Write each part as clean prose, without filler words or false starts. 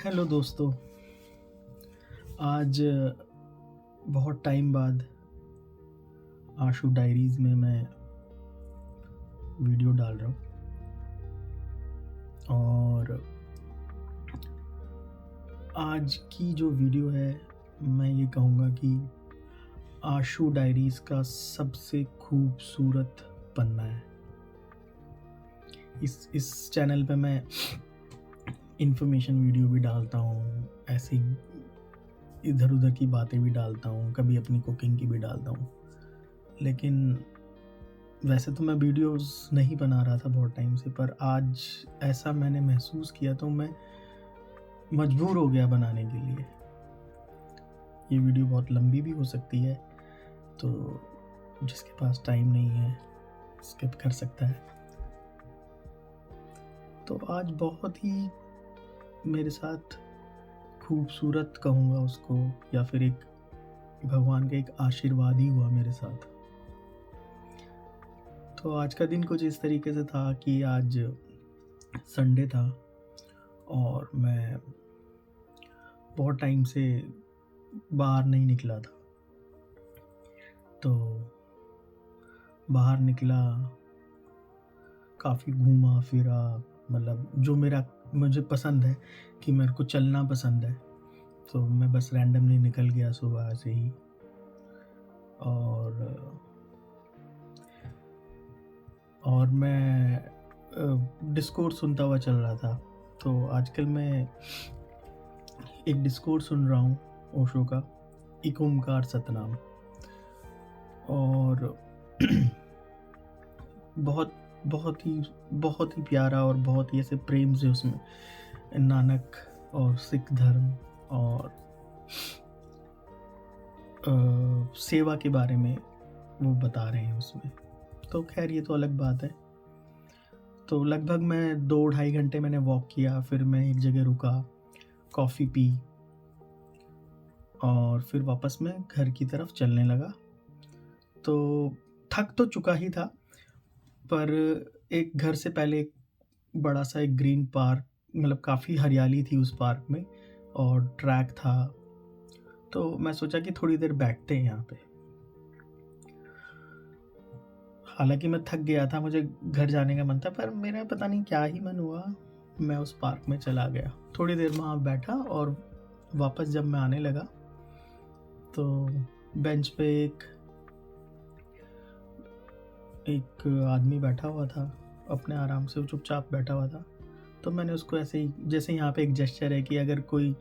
Hello दोस्तों। आज बहुत टाइम बाद आशु डायरीज़ में मैं वीडियो डाल रहा हूँ और आज की जो वीडियो है मैं ये कहूँगा कि आशु डायरीज़ का सबसे खूबसूरत पन्ना है। इस चैनल पे मैं इन्फॉर्मेशन वीडियो भी डालता हूँ, ऐसी इधर-उधर की बातें भी डालता हूँ, कभी अपनी कुकिंग की भी डालता हूँ। लेकिन वैसे तो मैं वीडियोस नहीं बना रहा था बहुत टाइम से, पर आज ऐसा मैंने महसूस किया तो मैं मजबूर हो गया बनाने के लिए। ये वीडियो बहुत लंबी भी हो सकती है, तो जिसके पास टाइम नहीं है स्किप कर सकता है। तो आज बहुत ही मेरे साथ खूबसूरत कहूँगा उसको, या फिर एक भगवान का एक आशीर्वाद ही हुआ मेरे साथ। तो आज का दिन कुछ इस तरीके से था कि आज संडे था और मैं बहुत टाइम से बाहर नहीं निकला था। तो बाहर निकला, काफ़ी घूमा फिरा, मतलब जो मुझे पसंद है कि मेरे को चलना पसंद है, तो मैं बस रैंडमली निकल गया सुबह से ही। और मैं डिस्कोर्स सुनता हुआ चल रहा था। तो आजकल मैं एक डिस्कोर्स सुन रहा हूँ ओशो का, एक ओमकार सतनाम। और बहुत ही प्यारा और बहुत ही ऐसे प्रेम से उसमें नानक और सिख धर्म और सेवा के बारे में वो बता रहे हैं उसमें। तो खैर ये तो अलग बात है। तो लगभग मैं 2-2.5 घंटे मैंने वॉक किया, फिर मैं एक जगह रुका, कॉफ़ी पी और फिर वापस मैं घर की तरफ चलने लगा। तो थक तो चुका ही था, पर एक घर से पहले एक बड़ा सा एक ग्रीन पार्क, मतलब काफ़ी हरियाली थी उस पार्क में और ट्रैक था। तो मैं सोचा कि थोड़ी देर बैठते हैं यहाँ पे। हालांकि मैं थक गया था, मुझे घर जाने का मन था, पर मेरा पता नहीं क्या ही मन हुआ, मैं उस पार्क में चला गया। थोड़ी देर वहाँ बैठा और वापस जब मैं आने लगा तो बेंच पे एक आदमी बैठा हुआ था, अपने आराम से वो चुपचाप बैठा हुआ था। तो मैंने उसको ऐसे ही, जैसे यहाँ पे एक जेस्चर है कि अगर कोई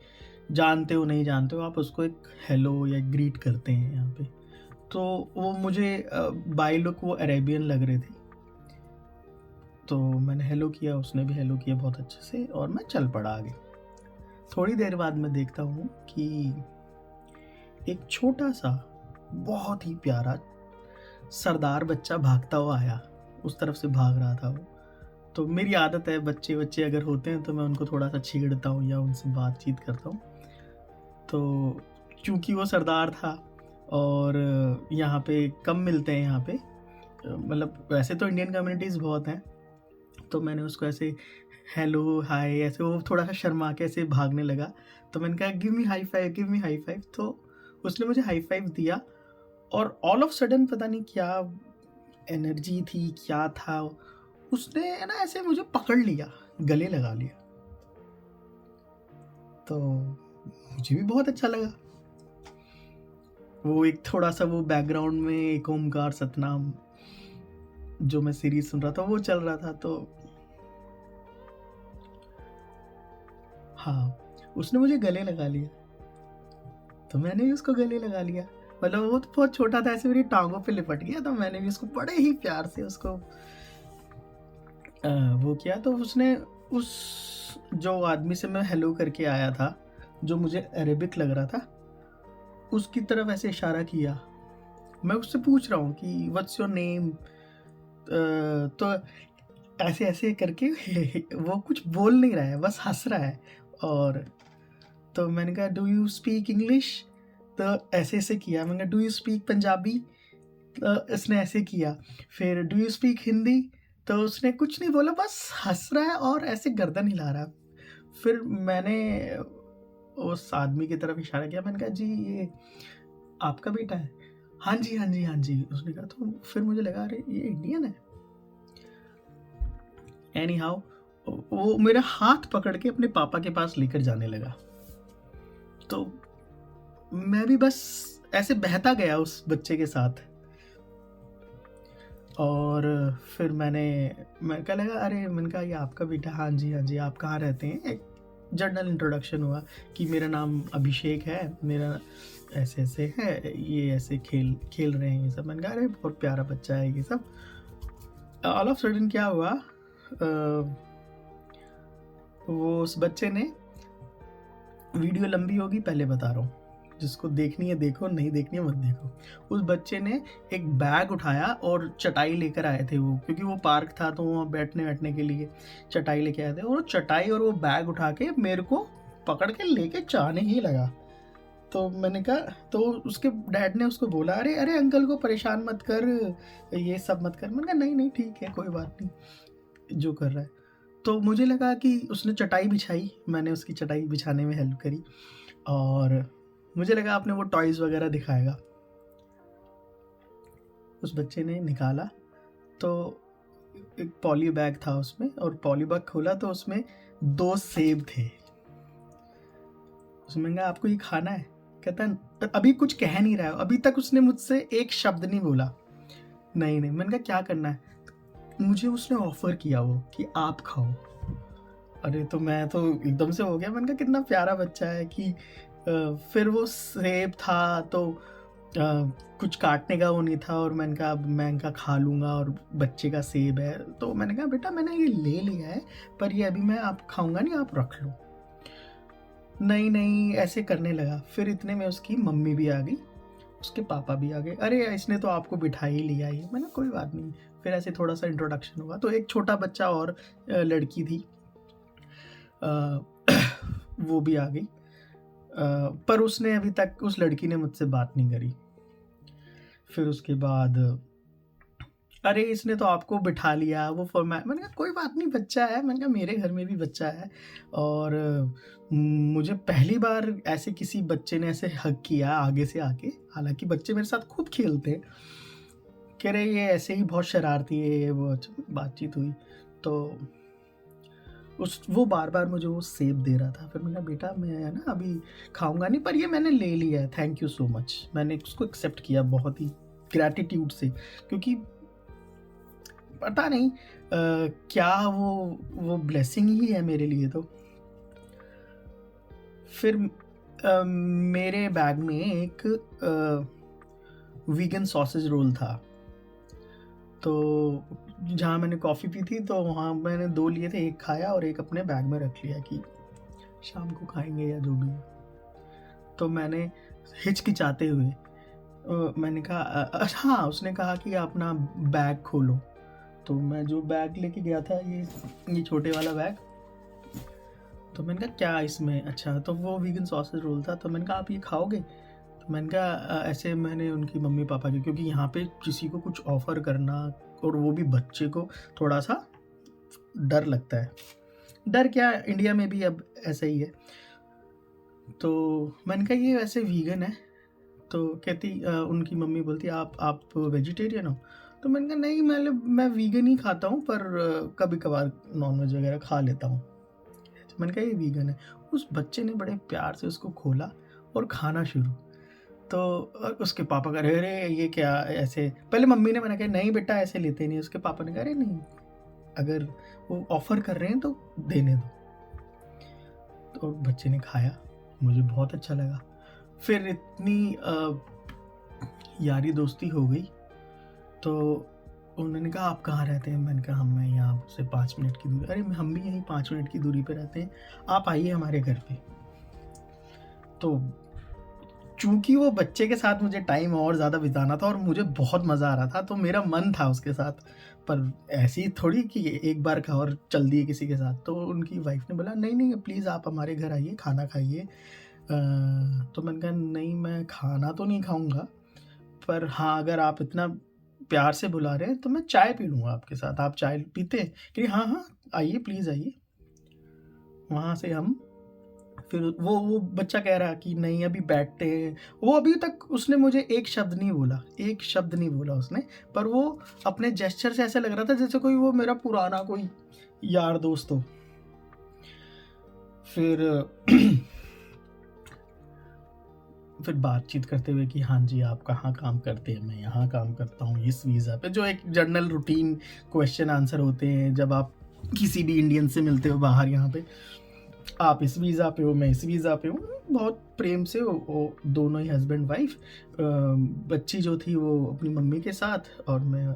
जानते हो नहीं जानते हो आप उसको एक हेलो या ग्रीट करते हैं यहाँ पे। तो वो मुझे बाय लुक वो अरेबियन लग रहे थे, तो मैंने हेलो किया, उसने भी हेलो किया बहुत अच्छे से और मैं चल पड़ा आगे। थोड़ी देर बाद मैं देखता हूँ कि एक छोटा सा बहुत ही प्यारा सरदार बच्चा भागता हुआ आया, उस तरफ से भाग रहा था वो। तो मेरी आदत है, बच्चे बच्चे अगर होते हैं तो मैं उनको थोड़ा सा छेड़ता हूँ या उनसे बातचीत करता हूँ। तो चूँकि वो सरदार था और यहाँ पे कम मिलते हैं, यहाँ पे मतलब वैसे तो इंडियन कम्युनिटीज़ बहुत हैं, तो मैंने उसको ऐसे हेलो हाय ऐसे, वो थोड़ा सा शर्मा के ऐसे भागने लगा। तो मैंने कहा give me high five, give me high five. तो उसने मुझे हाई फाइव दिया और ऑल ऑफ सडन पता नहीं क्या एनर्जी थी, क्या था, उसने ना ऐसे मुझे पकड़ लिया, गले लगा लिया। तो मुझे भी बहुत अच्छा लगा। वो एक थोड़ा सा वो बैकग्राउंड में एक ओमकार सतनाम जो मैं सीरीज सुन रहा था वो चल रहा था। तो हाँ, उसने मुझे गले लगा लिया, तो मैंने भी उसको गले लगा लिया। मतलब वो तो बहुत छोटा था, ऐसे मेरी टांगों पे लिपट गया, तो मैंने भी उसको बड़े ही प्यार से उसको वो किया। तो उसने उस जो आदमी से मैं हेलो करके आया था, जो मुझे अरेबिक लग रहा था, उसकी तरफ ऐसे इशारा किया। मैं उससे पूछ रहा हूँ कि व्हाट्स योर नेम, तो ऐसे ऐसे करके वो कुछ बोल नहीं रहा है, बस हंस रहा है। और तो मैंने कहा डू यू स्पीक इंग्लिश, तो ऐसे ऐसे किया। मैंने कहा डू यू स्पीक पंजाबी, तो इसने ऐसे किया। फिर डू यू स्पीक हिंदी, तो उसने कुछ नहीं बोला, बस हंस रहा है और ऐसे गर्दन हिला रहा है। फिर मैंने उस आदमी की तरफ इशारा किया, मैंने कहा जी ये आपका बेटा है? हाँ जी, हाँ जी, हाँ जी। उसने कहा, तो फिर मुझे लगा अरे ये इंडियन है। एनी हाउ वो मेरा हाथ पकड़ के अपने पापा के पास लेकर जाने लगा। तो मैं भी बस ऐसे बहता गया उस बच्चे के साथ। और फिर मैं क्या लगा, अरे मैंने कहा ये आपका बेटा? हाँ जी, हाँ जी। आप कहाँ रहते हैं? एक जनरल इंट्रोडक्शन हुआ कि मेरा नाम अभिषेक है, मेरा ऐसे ऐसे है, ये ऐसे खेल खेल रहे हैं ये सब। मैंने कहा अरे बहुत प्यारा बच्चा है ये सब। ऑल ऑफ सडन क्या हुआ, वो उस बच्चे ने, वीडियो लंबी होगी पहले बता रहा हूँ, जिसको देखनी है देखो, नहीं देखनी है मत देखो। उस बच्चे ने एक बैग उठाया और चटाई लेकर आए थे वो, क्योंकि वो पार्क था तो वहाँ बैठने के लिए चटाई लेके आए थे। और वो चटाई और वो बैग उठा के मेरे को पकड़ के लेके जाने ही लगा। तो मैंने कहा, तो उसके डैड ने उसको बोला, अरे अरे अंकल को परेशान मत कर, ये सब मत कर। मैंने कहा नहीं नहीं ठीक है, कोई बात नहीं जो कर रहा है। तो मुझे लगा कि उसने चटाई बिछाई, मैंने उसकी चटाई बिछाने में हेल्प करी, और मुझे लगा आपने वो टॉयज़ वगैरह दिखाएगा। उस बच्चे ने निकाला तो एक पॉली बैग था उसमें, और पॉली बैग खोला तो उसमें 2 सेब थे। उसमें कहा आपको ये खाना है? कहता अभी कुछ कह नहीं रहा है, अभी तक उसने मुझसे एक शब्द नहीं बोला। नहीं नहीं। मैंने कहा क्या करना है? मुझे उसने ऑफर किया वो कि आप खाओ। अरे तो मैं तो एकदम से हो गया, मैंने कहा कितना प्यारा बच्चा है कि फिर वो सेब था तो कुछ काटने का वो नहीं था, और मैंने कहा मैं इनका खा लूँगा, और बच्चे का सेब है। तो मैंने कहा बेटा मैंने ये ले लिया है, पर ये अभी मैं आप खाऊंगा नहीं, आप रख लो। नहीं नहीं ऐसे करने लगा। फिर इतने में उसकी मम्मी भी आ गई, उसके पापा भी आ गए। अरे इसने तो आपको बिठा ही लिया ये। मैंने कोई बात नहीं। फिर ऐसे थोड़ा सा इंट्रोडक्शन हुआ, तो एक छोटा बच्चा और लड़की थी, वो भी आ गई, पर उसने अभी तक, उस लड़की ने मुझसे बात नहीं करी। फिर उसके बाद अरे इसने तो आपको बिठा लिया, वो फॉर्मेट। मैंने कहा कोई बात नहीं, बच्चा है। मैंने कहा मेरे घर में भी बच्चा है, और मुझे पहली बार ऐसे किसी बच्चे ने ऐसे हग किया आगे से आके। हालांकि बच्चे मेरे साथ खूब खेलते हैं, कह रहे ये ऐसे ही बहुत शरारती है, ये वो। बातचीत हुई तो वो बार बार मुझे वो सेब दे रहा था। फिर मैंने कहा बेटा मैं ना अभी खाऊंगा नहीं, पर ये मैंने ले लिया है, थैंक यू सो मच। मैंने उसको एक्सेप्ट किया बहुत ही ग्रैटिट्यूड से, क्योंकि पता नहीं क्या वो ब्लेसिंग ही है मेरे लिए। तो फिर मेरे बैग में एक वीगन सॉसेज रोल था, तो जहाँ मैंने कॉफ़ी पी थी तो वहाँ मैंने 2 लिए थे, एक खाया और एक अपने बैग में रख लिया कि शाम को खाएंगे या जो भी है। तो मैंने हिचकिचाते हुए मैंने कहा हाँ। उसने कहा कि अपना बैग खोलो। तो मैं जो बैग लेके गया था, ये छोटे वाला बैग, तो मैंने कहा क्या इसमें? अच्छा, तो वो वीगन सॉसेज रोल था। तो मैंने कहा आप ये खाओगे? तो मैंने कहा ऐसे मैंने उनकी मम्मी पापा की, क्योंकि यहाँ पे किसी को कुछ ऑफ़र करना, और वो भी बच्चे को, थोड़ा सा डर लगता है। डर क्या, इंडिया में भी अब ऐसा ही है। तो मैंने कहा ये वैसे वीगन है। तो कहती उनकी मम्मी बोलती आप वेजिटेरियन हो? तो मैंने कहा नहीं, मैं वीगन ही खाता हूँ, पर कभी कभार नॉनवेज वगैरह खा लेता हूँ। मैंने कहा ये वीगन है। उस बच्चे ने बड़े प्यार से उसको खोला और खाना शुरू। तो उसके पापा कह रहे अरे ये क्या ऐसे? पहले मम्मी ने मना किया, नहीं बेटा ऐसे लेते नहीं। उसके पापा ने कहा अरे नहीं, अगर वो ऑफ़र कर रहे हैं तो देने दो। तो बच्चे ने खाया, मुझे बहुत अच्छा लगा। फिर इतनी यारी दोस्ती हो गई। तो उन्होंने कहा आप कहाँ रहते हैं? मैंने कहा मैं यहाँ से 5 मिनट की दूरी। अरे हम भी यहीं 5 मिनट की दूरी पे रहते हैं, आप आइए हमारे घर पे। तो चूँकि वो बच्चे के साथ मुझे टाइम और ज़्यादा बिताना था और मुझे बहुत मज़ा आ रहा था, तो मेरा मन था उसके साथ। पर ऐसी थोड़ी कि एक बार का और चल दिए किसी के साथ। तो उनकी वाइफ़ ने बोला नहीं नहीं प्लीज़ आप हमारे घर आइए, खाना खाइए। तो मैंने कहा नहीं मैं खाना तो नहीं खाऊँगा, पर हाँ अगर आप इतना प्यार से बुला रहे हैं तो मैं चाय पी लूँगा आपके साथ। आप चाय पीते हैं? कि हाँ हाँ आइए प्लीज़ आइए। वहाँ से हम फिर वो बच्चा कह रहा कि नहीं अभी बैठते हैं। वो अभी तक उसने मुझे एक शब्द नहीं बोला उसने, पर वो अपने जेस्चर से ऐसा लग रहा था जैसे कोई वो मेरा पुराना कोई यार दोस्त हो। फिर बातचीत करते हुए कि हाँ जी आप कहाँ काम करते हैं, मैं यहाँ काम करता हूँ इस वीज़ा पे, जो एक जनरल रूटीन क्वेश्चन आंसर होते हैं जब आप किसी भी इंडियन से मिलते हो बाहर। यहाँ पे आप इस वीज़ा पे हो, मैं इस वीज़ा पे हूँ। बहुत प्रेम से वो दोनों ही हस्बैंड वाइफ, बच्ची जो थी वो अपनी मम्मी के साथ और मैं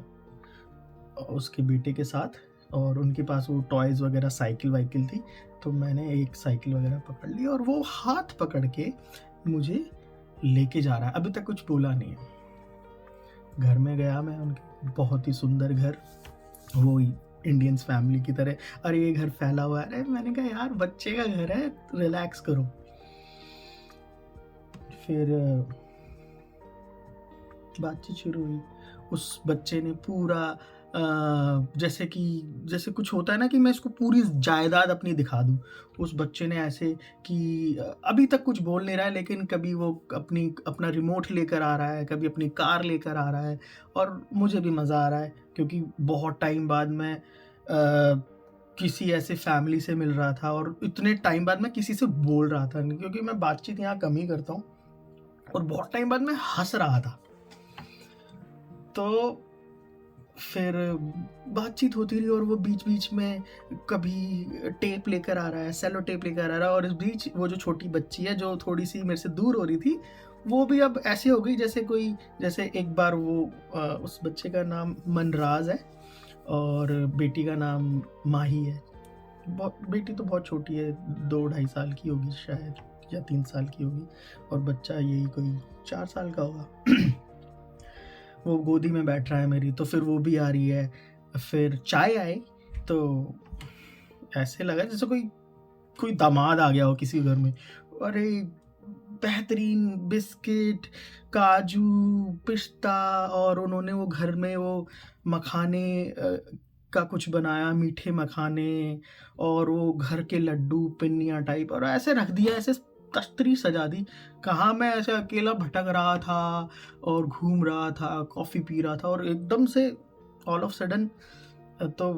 उसके बेटे के साथ, और उनके पास वो टॉयज़ वगैरह साइकिल वाइकिल थी, तो मैंने एक साइकिल वगैरह पकड़ ली और वो हाथ पकड़ के मुझे लेके जा रहा है। अभी तक कुछ बोला नहीं है। घर में गया मैं उनके, बहुत ही सुंदर घर, वो इंडियंस फैमिली की तरह। अरे ये घर फैला हुआ है, अरे मैंने कहा यार बच्चे का घर है, रिलैक्स करो। फिर बातचीत शुरू हुई। उस बच्चे ने पूरा जैसे कुछ होता है ना कि मैं इसको पूरी जायदाद अपनी दिखा दूं, उस बच्चे ने ऐसे कि अभी तक कुछ बोल नहीं रहा है, लेकिन कभी वो अपना रिमोट लेकर आ रहा है, कभी अपनी कार लेकर आ रहा है, और मुझे भी मज़ा आ रहा है क्योंकि बहुत टाइम बाद मैं किसी ऐसे फैमिली से मिल रहा था, और इतने टाइम बाद मैं किसी से बोल रहा था, क्योंकि मैं बातचीत यहाँ कम ही करता हूँ, और बहुत टाइम बाद मैं हंस रहा था। तो फिर बातचीत होती रही, और वो बीच बीच में कभी टेप लेकर आ रहा है, सेलो टेप लेकर आ रहा है, और इस बीच वो जो छोटी बच्ची है जो थोड़ी सी मेरे से दूर हो रही थी, वो भी अब ऐसे हो गई जैसे एक बार वो उस बच्चे का नाम मनराज है और बेटी का नाम माही है। बेटी तो बहुत छोटी है, 2-2.5 साल की होगी शायद, या 3 साल की होगी, और बच्चा यही कोई 4 साल का होगा। वो गोदी में बैठ रहा है मेरी, तो फिर वो भी आ रही है। फिर चाय आई तो ऐसे लगा जैसे कोई दामाद आ गया हो किसी घर में। अरे बेहतरीन बिस्किट, काजू, पिस्ता, और उन्होंने वो घर में वो मखाने का कुछ बनाया, मीठे मखाने, और वो घर के लड्डू पिन्नियाँ टाइप, और ऐसे रख दिया, ऐसे तश्तरी सजा दी। कहाँ मैं ऐसे अकेला भटक रहा था और घूम रहा था, कॉफ़ी पी रहा था, और एकदम से ऑल ऑफ सडन तो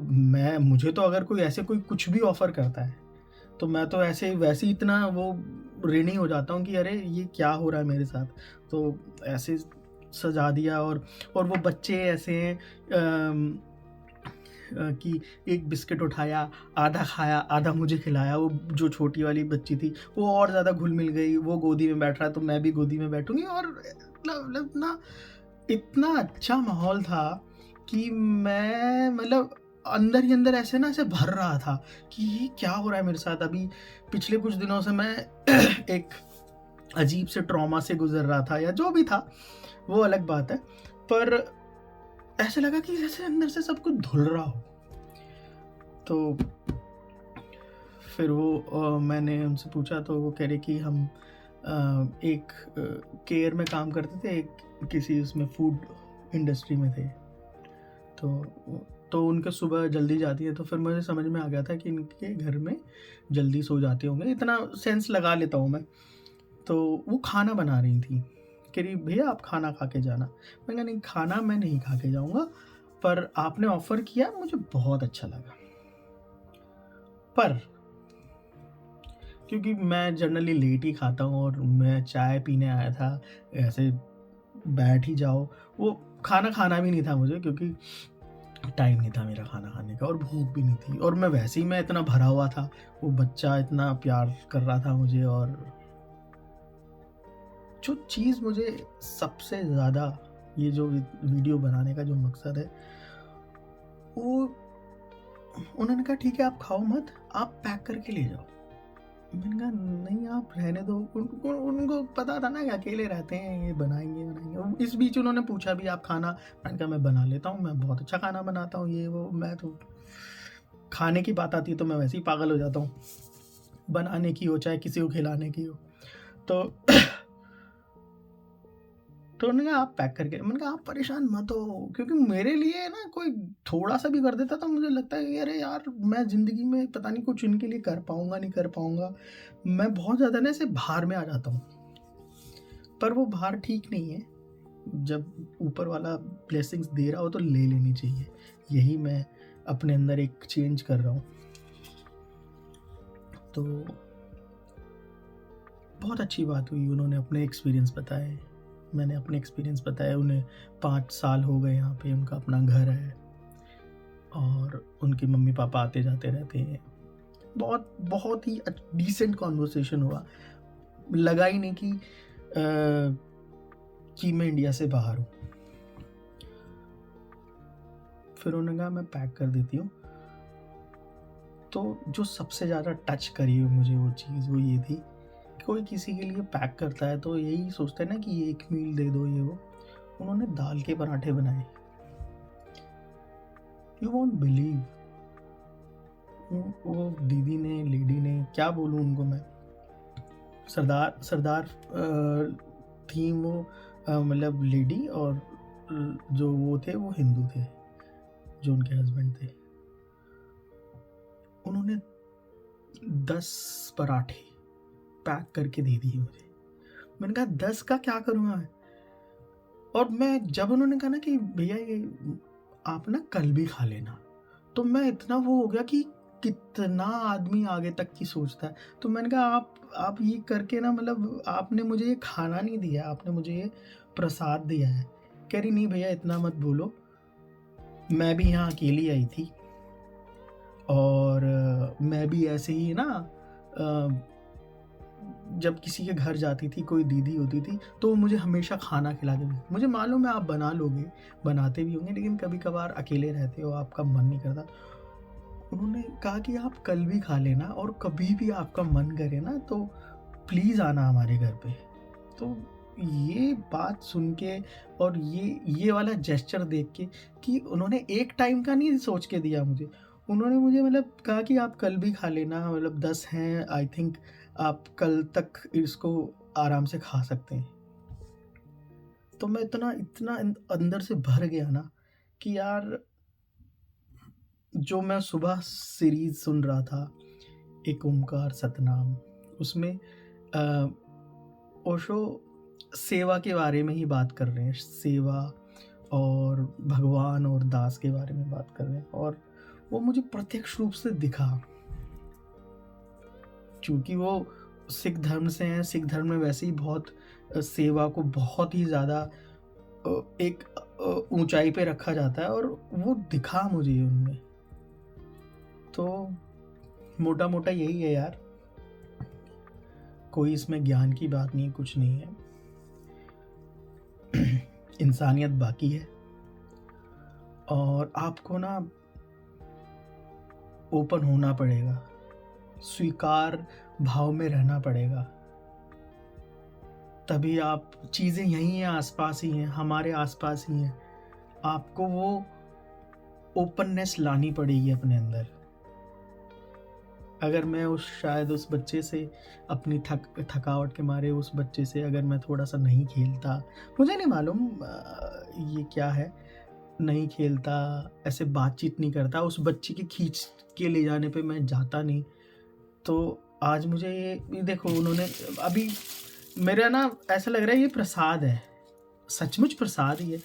मुझे तो अगर कोई कुछ भी ऑफ़र करता है तो मैं तो वैसे ही इतना वो ऋणी हो जाता हूँ कि अरे ये क्या हो रहा है मेरे साथ। तो ऐसे सजा दिया, और वो बच्चे ऐसे हैं कि एक बिस्किट उठाया, आधा खाया, आधा मुझे खिलाया। वो जो छोटी वाली बच्ची थी वो और ज़्यादा घुल मिल गई, वो गोदी में बैठ रहा है तो मैं भी गोदी में बैठूंगी, और मतलब ना इतना अच्छा माहौल था कि मैं मतलब अंदर ही अंदर ऐसे भर रहा था कि ये क्या हो रहा है मेरे साथ। अभी पिछले कुछ दिनों से मैं एक अजीब से ट्रॉमा से गुजर रहा था, या जो भी था वो अलग बात है, पर ऐसे लगा कि जैसे अंदर से सब कुछ धुल रहा हो। तो फिर वो मैंने उनसे पूछा, तो वो कह रहे कि हम एक केयर में काम करते थे, एक किसी उसमें फूड इंडस्ट्री में थे। तो उनके सुबह जल्दी जाती है, तो फिर मुझे समझ में आ गया था कि इनके घर में जल्दी सो जाते होंगे, इतना सेंस लगा लेता हूँ मैं। तो वो खाना बना रही थी, कह रही भैया आप खाना खा के जाना। मैंने कहा नहीं, खाना मैं नहीं खा के जाऊँगा, पर आपने ऑफ़र किया, मुझे बहुत अच्छा लगा। पर क्योंकि मैं जनरली लेट ही खाता हूँ और मैं चाय पीने आया था, ऐसे बैठ ही जाओ। वो खाना भी नहीं था मुझे, क्योंकि टाइम नहीं था मेरा खाना खाने का, और भूख भी नहीं थी, और मैं वैसे ही मैं इतना भरा हुआ था, वो बच्चा इतना प्यार कर रहा था मुझे। और जो चीज़ मुझे सबसे ज़्यादा ये जो वीडियो बनाने का जो मकसद है, वो उन्होंने कहा ठीक है आप खाओ मत, आप पैक करके ले जाओ। मैंने कहा नहीं आप रहने दो। उनको पता था ना कि अकेले रहते हैं, ये बनाएंगे। इस बीच उन्होंने पूछा भी आप खाना, मैंने कहा मैं बना लेता हूँ, मैं बहुत अच्छा खाना बनाता हूँ, ये वो। मैं तो खाने की बात आती है तो मैं वैसे ही पागल हो जाता हूँ, बनाने की हो चाहे किसी को खिलाने की हो। तो तो उन्होंने कहा आप पैक करके, मैंने कहा आप परेशान मत हो, क्योंकि मेरे लिए ना कोई थोड़ा-सा भी कर देता तो मुझे लगता है कि अरे यार, मैं ज़िंदगी में पता नहीं कुछ इनके लिए कर पाऊँगा, नहीं कर पाऊँगा। मैं बहुत ज़्यादा ना ऐसे भार में आ जाता हूँ, पर वो भार ठीक नहीं है। जब ऊपर वाला ब्लेसिंग्स दे रहा हो तो ले लेनी चाहिए। यही मैं अपने अंदर एक चेंज कर रहा हूँ। तो बहुत अच्छी बात हुई, उन्होंने अपने एक्सपीरियंस बताए, मैंने अपने एक्सपीरियंस बताए। उन्हें 5 साल हो गए यहाँ पे, उनका अपना घर है और उनके मम्मी-पापा आते-जाते रहते हैं। बहुत बहुत ही डिसेंट कन्वर्सेशन हुआ। लगा ही नहीं कि मैं इंडिया से बाहर हूँ। फिर उन्होंने कहा मैं पैक कर देती हूँ। तो जो सबसे ज़्यादा टच करी मुझे वो चीज़ वो ये थी, कोई किसी के लिए पैक करता है तो यही सोचते हैं ना कि एक मील दे दो, ये वो। उन्होंने दाल के पराठे बनाए। यू वोंट बिलीव, वो दीदी ने, लेडी ने, क्या बोलूँ उनको मैं, सरदार थी वो, मतलब लेडी, और जो वो थे वो हिंदू थे, जो उनके हस्बैंड थे। उन्होंने 10 पराठे पैक करके दे दिए मुझे। मैंने कहा 10 का क्या करूँगा मैं? और मैं जब उन्होंने कहा ना कि भैया ये आप ना कल भी खा लेना, तो मैं इतना वो हो गया कि कितना आदमी आगे तक की सोचता है। तो मैंने कहा आप ये करके ना, मतलब आपने मुझे ये खाना नहीं दिया, आपने मुझे ये प्रसाद दिया है। कह रही नहीं भैया इतना मत बोलो, मैं भी यहाँ अकेली आई थी और मैं भी ऐसे ही ना, जब किसी के घर जाती थी, कोई दीदी होती थी तो वो मुझे हमेशा खाना खिला के, मुझे मालूम है आप बना लोगे, बनाते भी होंगे, लेकिन कभी कभार अकेले रहते हो, आपका मन नहीं करता। उन्होंने कहा कि आप कल भी खा लेना और कभी भी आपका मन करे ना तो प्लीज़ आना हमारे घर पे। तो ये बात सुन के और ये वाला जेस्चर देख के कि उन्होंने एक टाइम का नहीं सोच के दिया मुझे, उन्होंने मुझे मतलब कहा कि आप कल भी खा लेना, मतलब 10 हैं, आई थिंक आप कल तक इसको आराम से खा सकते हैं। तो मैं इतना इतना अंदर से भर गया ना कि यार, जो मैं सुबह सीरीज सुन रहा था, एक ओमकार सतनाम, उसमें ओशो सेवा के बारे में ही बात कर रहे हैं, सेवा और भगवान और दास के बारे में बात कर रहे हैं, और वो मुझे प्रत्यक्ष रूप से दिखा। क्योंकि वो सिख धर्म से हैं, सिख धर्म में वैसे ही बहुत सेवा को बहुत ही ज़्यादा एक ऊंचाई पे रखा जाता है, और वो दिखा मुझे उनमें। तो मोटा मोटा यही है यार, कोई इसमें ज्ञान की बात नहीं, कुछ नहीं है। इंसानियत बाकी है, और आपको ना ओपन होना पड़ेगा, स्वीकार भाव में रहना पड़ेगा, तभी आप, चीज़ें यहीं हैं, आसपास ही हैं, हमारे आसपास ही हैं, आपको वो ओपननेस लानी पड़ेगी अपने अंदर। अगर मैं शायद उस बच्चे से अपनी थकावट के मारे, उस बच्चे से अगर मैं थोड़ा सा नहीं खेलता, मुझे नहीं मालूम ये क्या है, नहीं खेलता, ऐसे बातचीत नहीं करता, उस बच्चे के खींच के ले जाने पे मैं जाता नहीं, तो आज मुझे ये देखो, उन्होंने अभी मेरा ना ऐसा लग रहा है ये प्रसाद है, सचमुच प्रसाद ही है,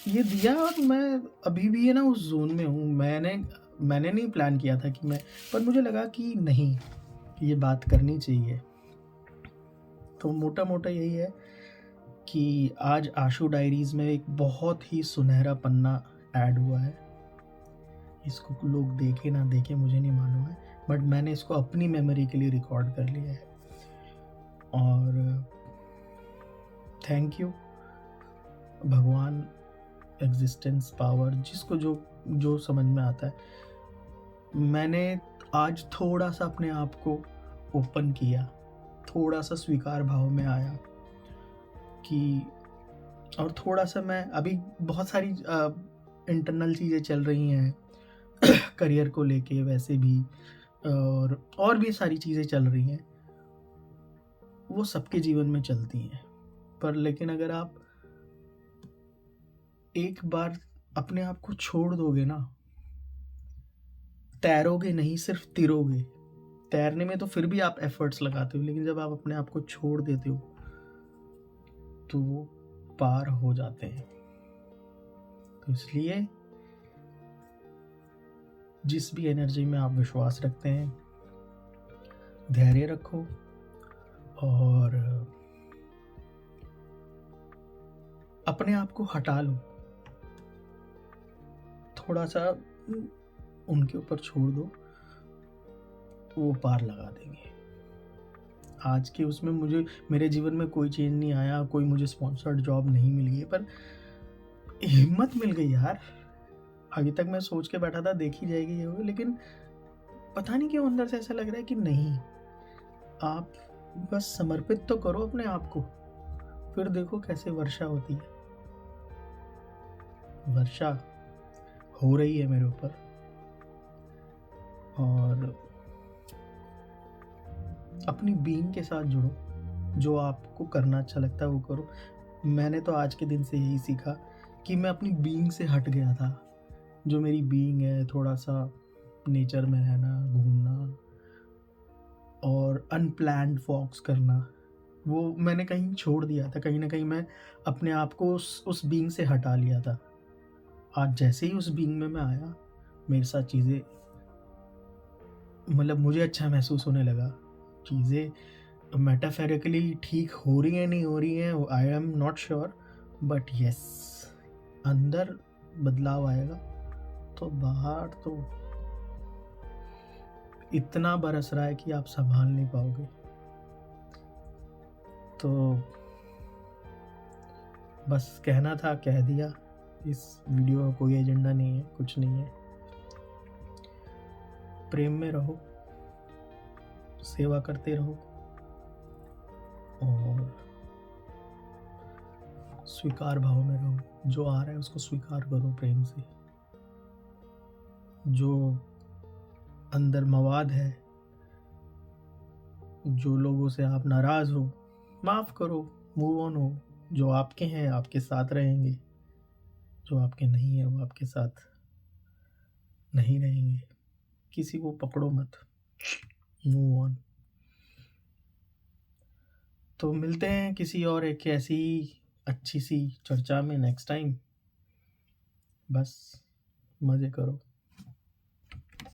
ये दिया, और मैं अभी भी है ना उस जोन में हूँ। मैंने नहीं प्लान किया था कि मैं, पर मुझे लगा कि नहीं, ये बात करनी चाहिए। तो मोटा मोटा यही है कि आज आशु डायरीज़ में एक बहुत ही सुनहरा पन्ना ऐड हुआ है। इसको लोग देखे ना देखे मुझे नहीं मालूम है, बट मैंने इसको अपनी मेमोरी के लिए रिकॉर्ड कर लिया है। और थैंक यू भगवान, एग्जिस्टेंस, पावर, जिसको जो जो समझ में आता है। मैंने आज थोड़ा सा अपने आप को ओपन किया, थोड़ा सा स्वीकार भाव में आया कि, और थोड़ा सा मैं अभी बहुत सारी इंटरनल चीज़ें चल रही हैं करियर को लेके, वैसे भी और भी सारी चीज़ें चल रही हैं, वो सबके जीवन में चलती हैं, पर लेकिन अगर आप एक बार अपने आप को छोड़ दोगे ना, तैरोगे नहीं, सिर्फ तिरोगे। तैरने में तो फिर भी आप एफर्ट्स लगाते हो, लेकिन जब आप अपने आप को छोड़ देते हो तो वो पार हो जाते हैं। तो इसलिए जिस भी एनर्जी में आप विश्वास रखते हैं, धैर्य रखो और अपने आप को हटा लो, थोड़ा सा उनके ऊपर छोड़ दो, वो पार लगा देंगे। आज के उसमें मेरे जीवन में कोई चेंज नहीं आया, कोई मुझे स्पॉन्सर्ड जॉब नहीं मिल गई, पर हिम्मत मिल गई यार। अभी तक मैं सोच के बैठा था देखी जाएगी ये होगी, लेकिन पता नहीं क्यों अंदर से ऐसा लग रहा है कि नहीं, आप बस समर्पित तो करो अपने आप को, फिर देखो कैसे वर्षा होती है। वर्षा हो रही है मेरे ऊपर, और अपनी बीइंग के साथ जुड़ो, जो आपको करना अच्छा लगता है वो करो। मैंने तो आज के दिन से यही सीखा कि मैं अपनी बीइंग से हट गया था। जो मेरी बीइंग है, थोड़ा सा नेचर में रहना, घूमना और अनप्लैन्ड वॉक्स करना, वो मैंने कहीं छोड़ दिया था। कहीं ना कहीं मैं अपने आप को उस बीइंग से हटा लिया था। आज जैसे ही उस बीइंग में मैं आया, मेरे साथ चीज़ें, मतलब मुझे अच्छा महसूस होने लगा। चीज़ें मेटाफेरिकली ठीक हो रही हैं, नहीं हो रही हैं, I am not sure, but yes, अंदर बदलाव आएगा तो बाहर तो इतना बरस रहा है कि आप संभाल नहीं पाओगे। तो बस कहना था, कह दिया। इस वीडियो का कोई एजेंडा नहीं है, कुछ नहीं है। प्रेम में रहो, सेवा करते रहो और स्वीकार भाव में रहो। जो आ रहा है उसको स्वीकार करो प्रेम से। जो अंदर मवाद है, जो लोगों से आप नाराज हो, माफ करो, मूव ऑन हो। जो आपके हैं आपके साथ रहेंगे, जो आपके नहीं है वो आपके साथ नहीं रहेंगे। किसी को पकड़ो मत, मूव ऑन। तो मिलते हैं किसी और एक ऐसी अच्छी सी चर्चा में नेक्स्ट टाइम। बस मज़े करो।